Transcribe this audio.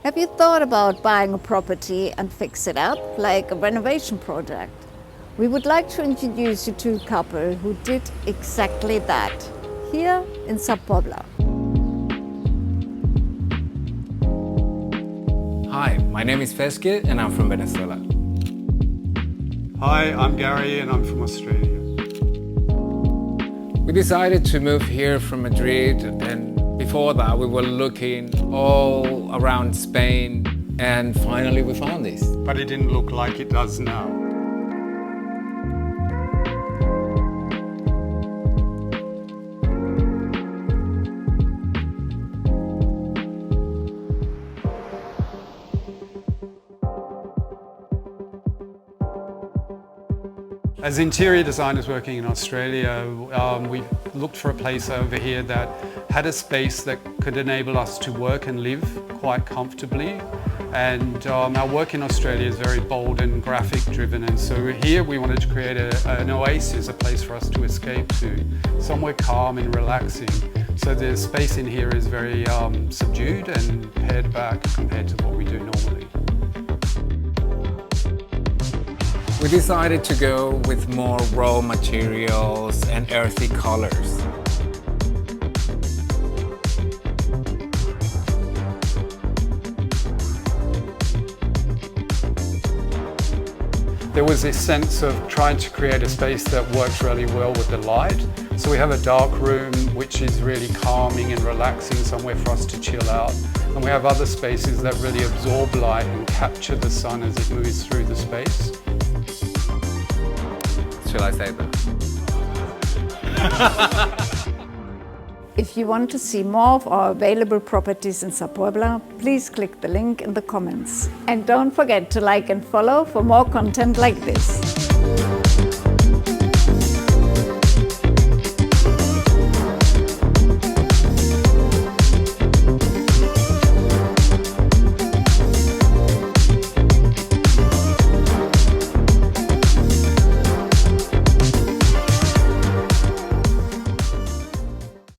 Have you thought about buying a property and fix it up, like a renovation project? We would like to introduce you to a couple who did exactly that, here in Sa Pobla. Hi, my name is Feskie and I'm from Venezuela. Hi, I'm Gary and I'm from Australia. We decided to move here from Madrid, and before that we were looking all around Spain, and finally we found this. But it didn't look like it does now. As interior designers working in Australia, we looked for a place over here that had a space that could enable us to work and live quite comfortably. And our work in Australia is very bold and graphic driven, and so here we wanted to create an oasis, a place for us to escape to, somewhere calm and relaxing. So the space in here is very subdued and pared back compared to what we do normally. We decided to go with more raw materials and earthy colors. There was this sense of trying to create a space that works really well with the light. So we have a dark room which is really calming and relaxing, somewhere for us to chill out. And we have other spaces that really absorb light and capture the sun as it moves through the space. Shall I say that? If you want to see more of our available properties in Sa Pobla, please click the link in the comments. And don't forget to like and follow for more content like this.